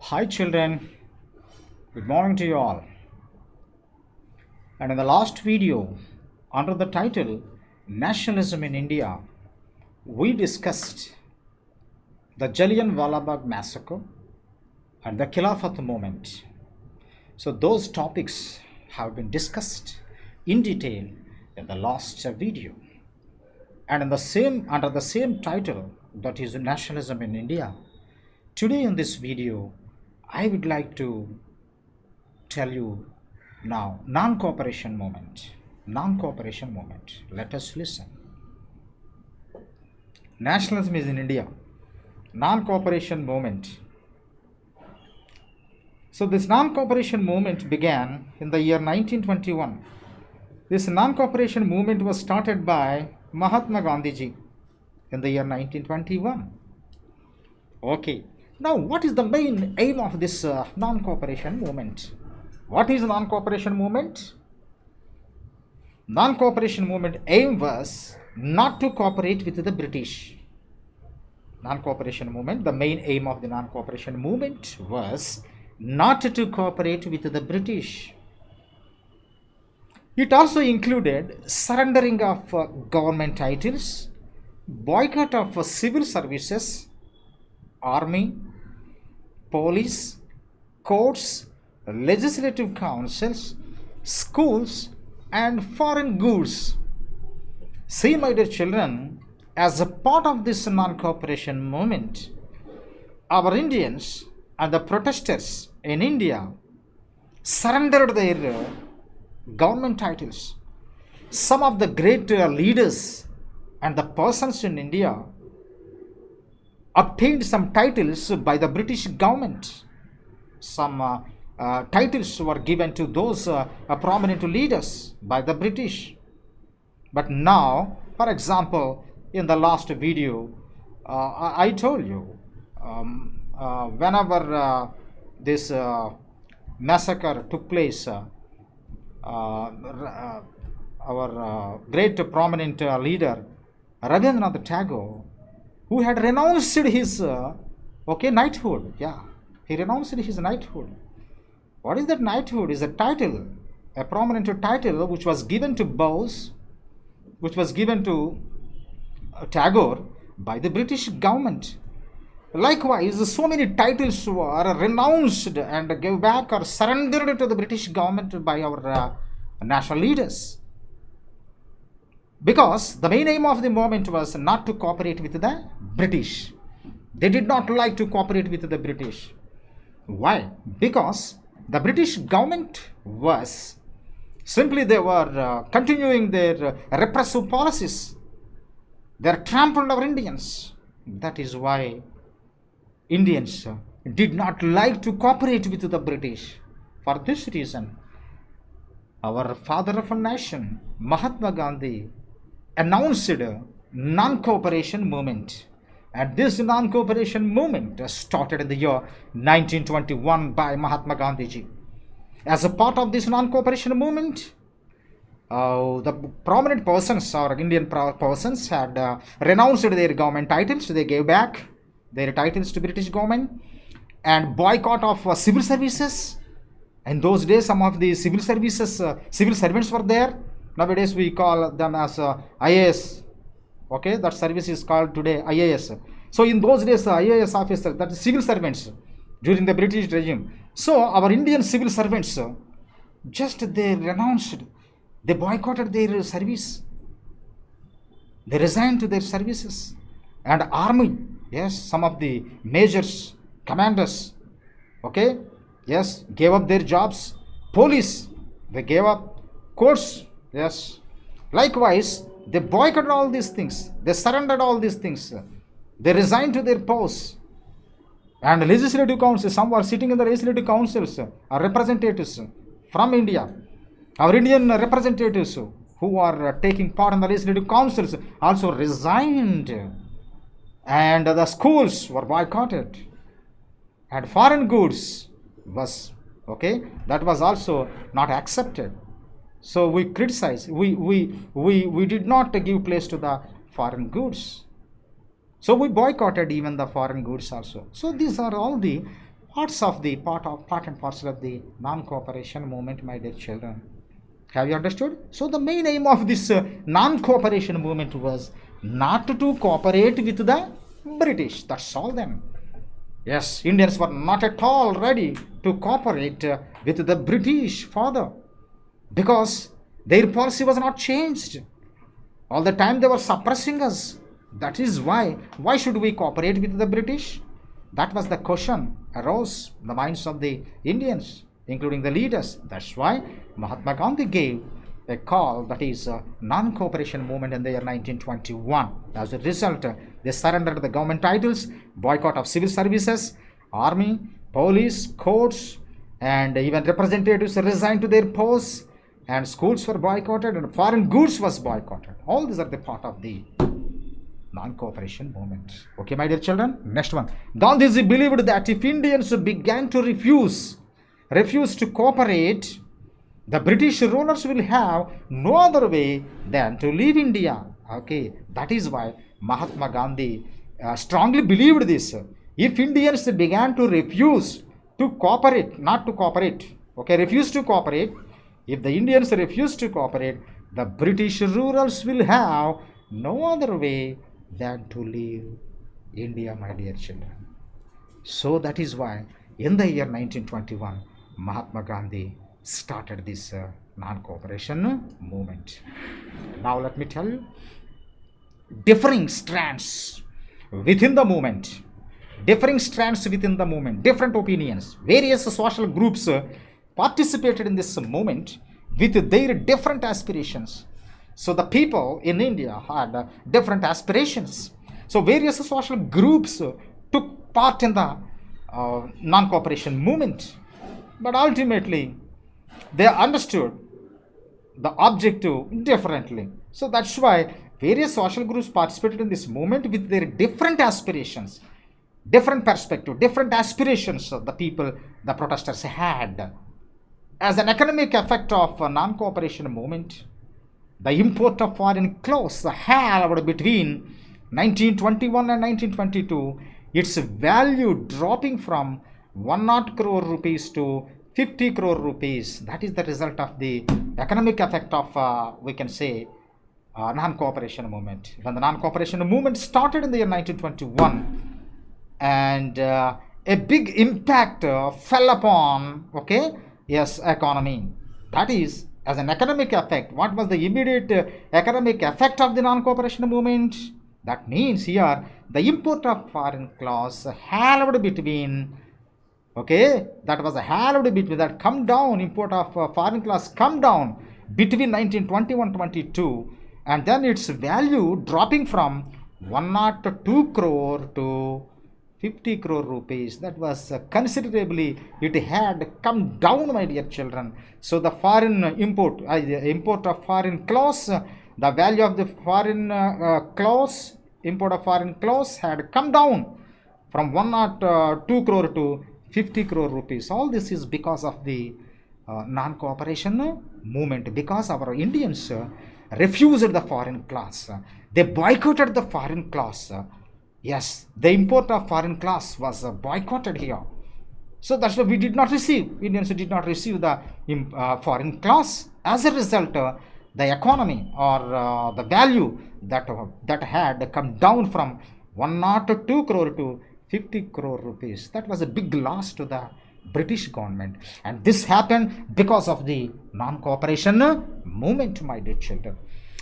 Hi children, good morning to you all. And in the last video, under the title Nationalism in India, we discussed the Jallianwala Bagh massacre and the Khilafat movement. So those topics have been discussed in detail in the last video. And under the same title, that is Nationalism in India, today in this video, I would like to tell you now non-cooperation movement. Non-cooperation movement. Let us listen. Nationalism is in India. Non-cooperation movement. So this non-cooperation movement began in the year 1921. This non-cooperation movement was started by Mahatma Gandhi in the year 1921. Okay. Now, what is the main aim of this non-cooperation movement? What is non-cooperation movement? Non-cooperation movement aim was not to cooperate with the British. Non-cooperation movement, the main aim of the non-cooperation movement was not to cooperate with the British. It also included surrendering of government titles, boycott of civil services, army, police, courts, legislative councils, schools, and foreign goods. See, my dear children, as a part of this non-cooperation movement, our Indians and the protesters in India surrendered their government titles. Some of the great leaders and the persons in India obtained some titles by the British government. Some titles were given to those prominent leaders by the British. But now, for example, in the last video, I told you, whenever this massacre took place, our great prominent leader, Rabindranath Tagore, who had renounced his knighthood. Yeah, he renounced his knighthood. What is that knighthood? Is a title, a prominent title which was given to Bose, which was given to Tagore by the British government. Likewise, so many titles were renounced and gave back or surrendered to the British government by our national leaders. Because the main aim of the movement was not to cooperate with the British. They did not like to cooperate with the British. Why? Because the British government was simply, they were continuing their repressive policies. They trampled our Indians. That is why Indians did not like to cooperate with the British. For this reason, our father of a nation, Mahatma Gandhi, announced a non-cooperation movement. And this non-cooperation movement started in the year 1921 by Mahatma Gandhi. As a part of this non-cooperation movement, the prominent persons or Indian persons had renounced their government titles. They gave back their titles to British government, and boycott of civil services. In those days, some of the civil services, civil servants were there. Nowadays, we call them as IAS. Okay, that service is called today IAS. So in those days, IAS officers, that is civil servants during the British regime. So our Indian civil servants, just they renounced, they boycotted their service. They resigned to their services. And army, yes, some of the majors, commanders, okay, yes, gave up their jobs. Police, they gave up. Courts, yes. Likewise, they boycotted all these things. They surrendered all these things. They resigned to their posts. And legislative councils, some were sitting in the legislative councils, representatives from India. Our Indian representatives who are taking part in the legislative councils also resigned. And the schools were boycotted. And foreign goods was, okay, that was also not accepted. So we criticize, we did not give place to the foreign goods. So we boycotted even the foreign goods also. So these are all the part and parcel of the non-cooperation movement, my dear children. Have you understood? So the main aim of this non-cooperation movement was not to cooperate with the British. That's all then. Yes, Indians were not at all ready to cooperate with the British further, because their policy was not changed. All the time they were suppressing us. That is why. Why should we cooperate with the British? That was the question arose in the minds of the Indians, including the leaders. That's why Mahatma Gandhi gave a call, that is non-cooperation movement, in the year 1921. As a result, they surrendered the government titles, boycott of civil services, army, police, courts, and even representatives resigned to their posts, and schools were boycotted, and foreign goods was boycotted. All these are the part of the non-cooperation movement. Okay, my dear children. Next one. Gandhiji believed that if Indians began to refuse to cooperate, the British rulers will have no other way than to leave India. Okay, that is why Mahatma Gandhi strongly believed this. If Indians began to refuse to cooperate, not to cooperate, okay, refuse to cooperate, if the Indians refuse to cooperate, the British rulers will have no other way than to leave India, my dear children. So that is why in the year 1921, Mahatma Gandhi started this non-cooperation movement. Now let me tell you, differing strands within the movement, different opinions, various social groups participated in this movement with their different aspirations. So the people in India had different aspirations. So various social groups took part in the non-cooperation movement. But ultimately, they understood the objective differently. So that's why various social groups participated in this movement with their different aspirations, different perspective, different aspirations of the people, the protesters had. As an economic effect of a non-cooperation movement, the import of foreign clothes halved between 1921 and 1922, its value dropping from 100 crore rupees to 50 crore rupees. That is the result of the economic effect of, we can say, non-cooperation movement. When the non-cooperation movement started in the year 1921, and a big impact fell upon, okay, yes, economy. That is, as an economic effect, what was the immediate economic effect of the non-cooperation movement? That means here the import of foreign clothes halved between, okay, that was a halved between, that come down, import of foreign clothes come down between 1921-22, and then its value dropping from 102 crore to 50 crore rupees. That was considerably, it had come down, my dear children. So the foreign import, import of foreign clothes, the value of the foreign clothes, import of foreign clothes had come down from 102 crore to 50 crore rupees. All this is because of the non-cooperation movement, because our Indians refused the foreign clothes. They boycotted the foreign clothes. Yes, the import of foreign clothes was boycotted here. So that's why we did not receive, Indians did not receive the foreign clothes. As a result, the economy or the value that had come down from 102 crore to 50 crore rupees. That was a big loss to the British government. And this happened because of the non-cooperation movement, my dear children.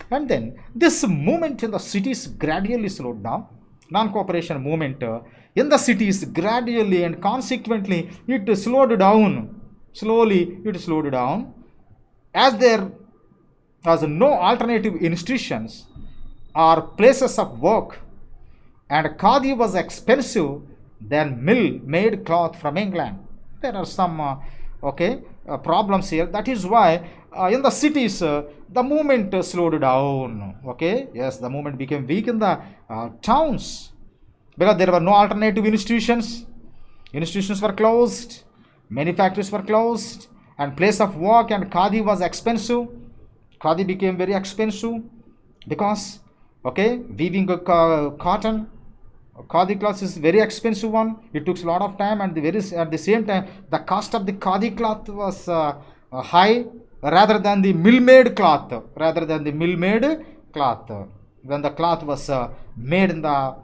And then this movement in the cities gradually slowed down. Non-cooperation movement in the cities gradually and consequently it slowed down. Slowly it slowed down. As there was no alternative institutions or places of work, and khadi was expensive than mill-made cloth from England. There are some problems here. That is why in the cities the movement slowed down. Okay, yes, the movement became weak in the towns because there were no alternative institutions. Institutions were closed, many factories were closed, and place of work and khadi was expensive. Khadi became very expensive because weaving cotton Khadi cloth is very expensive one. It took a lot of time, and at the same time, the cost of the khadi cloth was high rather than the mill-made cloth. When the cloth was made in the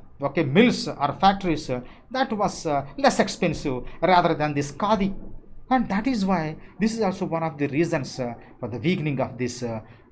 mills or factories, that was less expensive rather than this khadi. And that is why this is also one of the reasons for the weakening of this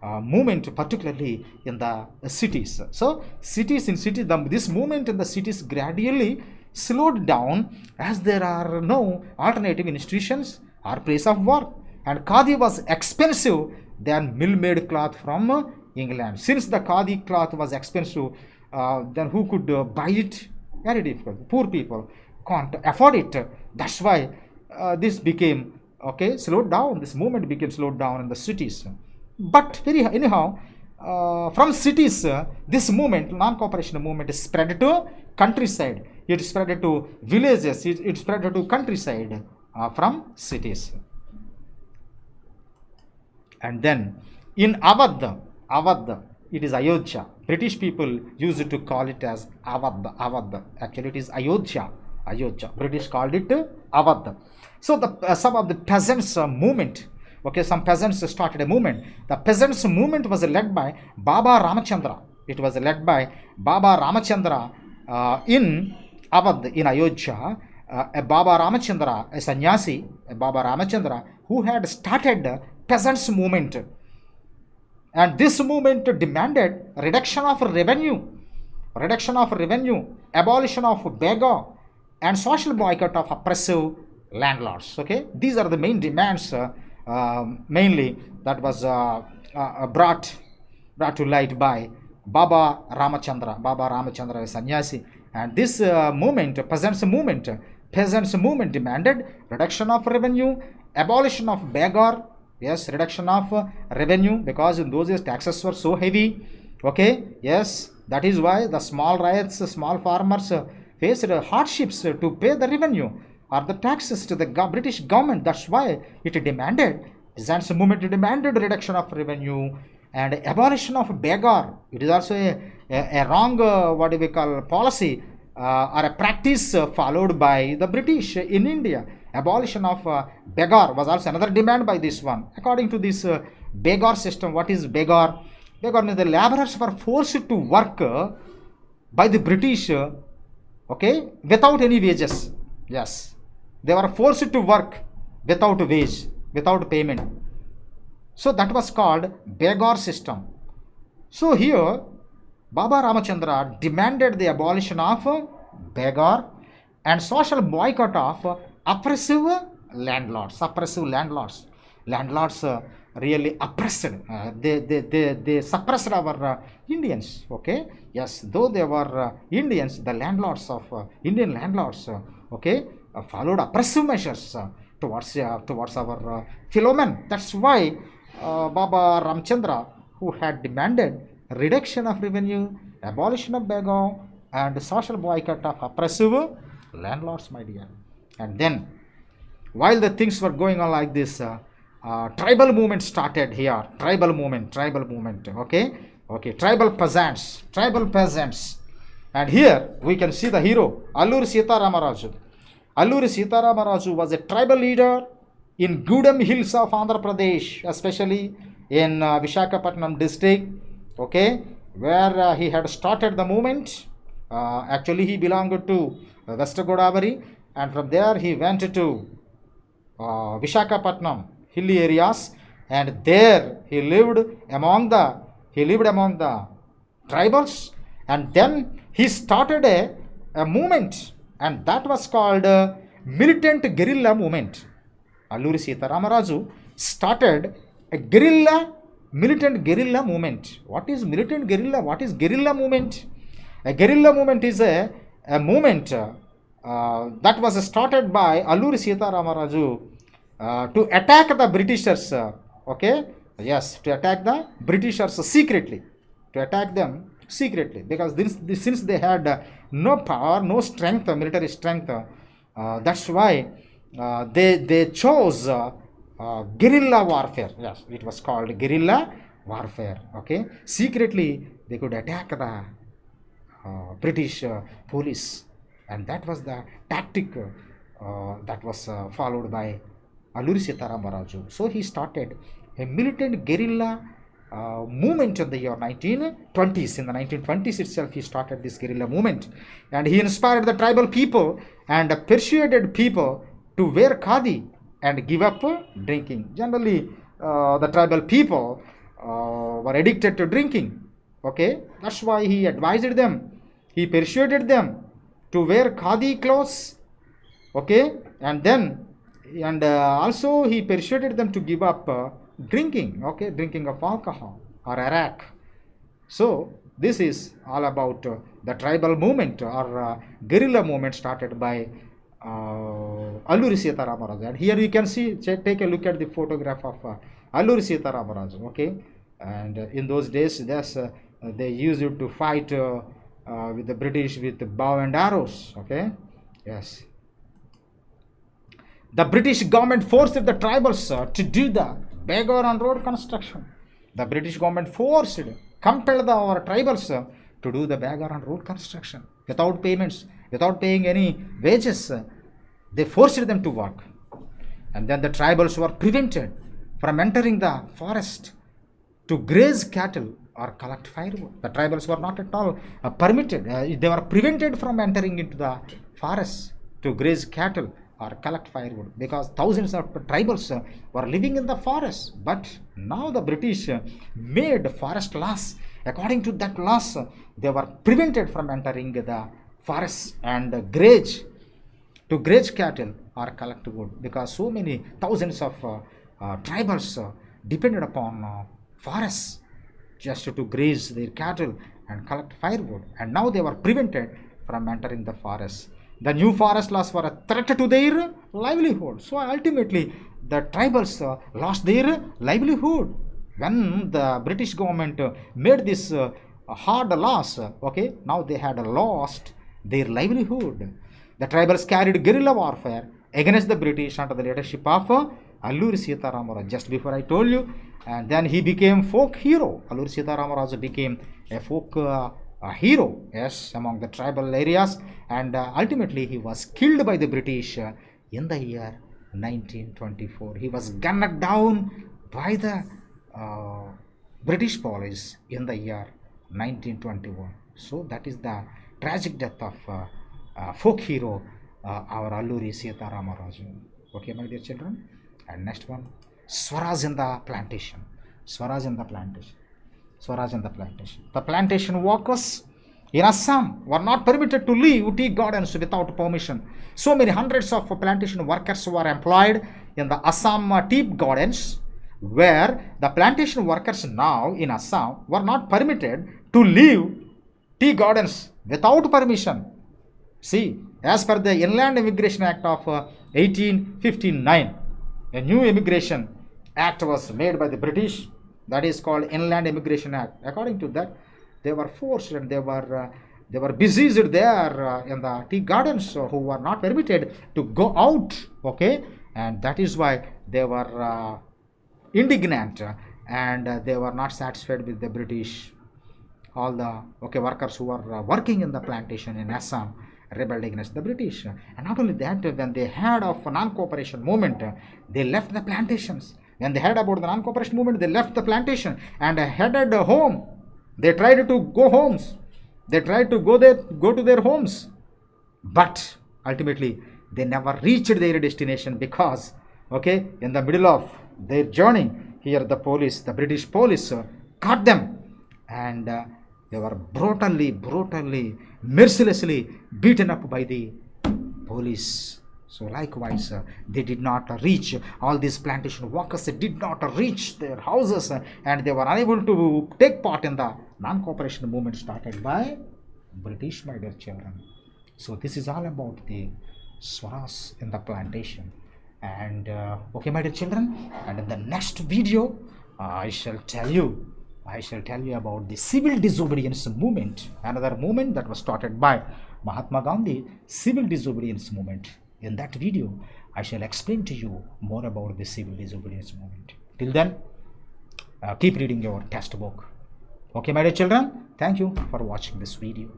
movement, particularly in the cities. So this movement in the cities gradually slowed down as there are no alternative institutions or place of work, and khadi was expensive than mill-made cloth from England. Since the khadi cloth was expensive, then who could buy it? Very difficult. Poor people can't afford it. That's why this became slowed down. This movement became slowed down in the cities. But anyhow, from cities, this movement, non-cooperation movement, is spread to countryside. It spread to villages. It spread to countryside from cities. And then in Awadh, it is Ayodhya. British people used to call it as Awadh. Actually, it is Ayodhya. British called it Awadh. So some of the peasants movement. Some peasants started a movement. The peasants movement was led by Baba Ramachandra. It was led by Baba Ramachandra in Awadh, in Ayodhya. Baba Ramachandra, a sannyasi, Baba Ramachandra, who had started peasants movement. And this movement demanded reduction of revenue, abolition of beggar, and social boycott of oppressive landlords. These are the main demands, mainly that was brought to light by Baba Ramachandra, a sannyasi. And this peasants movement demanded reduction of revenue, abolition of beggar. Yes, reduction of revenue, because in those days taxes were so heavy. Yes, that is why the small farmers faced hardships to pay the revenue or the taxes to the British government. That's why it demanded, peasants movement demanded reduction of revenue and abolition of beggar. It is also a wrong policy or a practice followed by the British in India. Abolition of beggar was also another demand by this one. According to this beggar system, what is beggar? Beggar means the laborers were forced to work by the British, without any wages. Yes, they were forced to work without wage, without payment. So that was called beggar system. So here, Baba Ramachandra demanded the abolition of beggar and social boycott of oppressive landlords. Landlords really oppressed. They suppressed our Indians. Yes, though they were Indians, the landlords of Indian landlords, followed oppressive measures towards our fellow men. That's why Baba Ramchandra, who had demanded reduction of revenue, abolition of beggar, and social boycott of oppressive landlords, my dear. And then, while the things were going on like this, tribal movement started here. Tribal movement. Tribal peasants. And here we can see the hero, Alluri Sitaramarazu. Alluri Sitaramarazu was a tribal leader in Gudem hills of Andhra Pradesh, especially in Visakhapatnam district, where he had started the movement. Actually, he belonged to West Godavari, and from there he went to Visakhapatnam hilly areas, and there he lived among the tribals, and then he started a movement, and that was called Militant Guerrilla movement. Alluri Sitaramarazu started a militant guerrilla movement. What is militant guerrilla? What is guerrilla movement? A guerrilla movement is a movement that was started by Alluri Sitaramarazu to attack the Britishers. Yes, to attack the Britishers secretly. To attack them secretly, because since they had no power, no strength, military strength, that's why they chose guerrilla warfare. Yes, it was called guerrilla warfare. Secretly they could attack the British police, and that was the tactic that was followed by Alluri Sitaramaraju. So he started a militant guerrilla movement in the year 1920s. In the 1920s itself, he started this guerrilla movement, and he inspired the tribal people and persuaded people to wear khadi and give up drinking. Generally, the tribal people were addicted to drinking. Okay, that's why he advised them. He persuaded them to wear khadi clothes. Okay, and then also he persuaded them to give up drinking. Okay, drinking of alcohol or arak. So this is all about the tribal movement or guerrilla movement started by Alluri Sitaramaraju. And here you can see, take a look at the photograph of Alluri Sitaramaraju. Okay, and in those days, they used it to fight with the British with bow and arrows. Okay, yes. The British government forced the tribals to do the beggar on road construction. The British government compelled our tribals to do the beggar on road construction without payments, without paying any wages. They forced them to work. And then the tribals were prevented from entering the forest to graze cattle or collect firewood. The tribals were not at all permitted. They were prevented from entering into the forest to graze cattle or collect firewood, because thousands of tribals were living in the forest. But now the British made forest laws. According to that laws, they were prevented from entering the forest and graze cattle or collect wood, because so many thousands of tribals depended upon forests just to graze their cattle and collect firewood, and now they were prevented from entering the forest. The new forest laws were a threat to their livelihood. So ultimately, the tribals lost their livelihood. When the British government made this hard laws, okay, now they had lost their livelihood. The tribals carried guerrilla warfare against the British under the leadership of Alluri Sitaramaraju. Just before I told you, and then he became folk hero. Alluri Sitaramaraju became a folk hero, yes, among the tribal areas, and ultimately he was killed by the British in the year 1924. He was gunned down by the British police in the year 1921. So that is the tragic death of folk hero, our Alluri Sitaramaraju. Okay, my dear children. And next one, Swaraj in the plantation. Swaraj in the plantation. Swaraj in the plantation. The plantation workers in Assam were not permitted to leave tea gardens without permission. So many hundreds of plantation workers were employed in the Assam tea gardens, where the plantation workers now in Assam were not permitted to leave tea gardens without permission. See, as per the Inland Immigration Act of 1859, a new immigration act was made by the British, that is called Inland Immigration Act. According to that, they were forced and they were besieged there in the tea gardens, who were not permitted to go out. Okay, and that is why they were indignant and they were not satisfied with the British. All the workers who were working in the plantation in Assam rebelled against the British. And not only that, when they heard of non-cooperation movement, they left the plantations. When they heard about the non-cooperation movement, they left the plantation and headed home. They tried to go homes. They tried to go to their homes. But ultimately, they never reached their destination because, in the middle of their journey, here the British police caught them, and they were brutally, mercilessly beaten up by the police. So likewise, they did not reach, all these plantation workers did not reach their houses, and they were unable to take part in the non-cooperation movement started by British, my dear children. So this is all about the Swaraj in the plantation. And my dear children, and in the next video, I shall tell you about the civil disobedience movement, another movement that was started by Mahatma Gandhi, civil disobedience movement. In that video, I shall explain to you more about the civil disobedience movement. Till then, keep reading your textbook. Okay, my dear children, thank you for watching this video.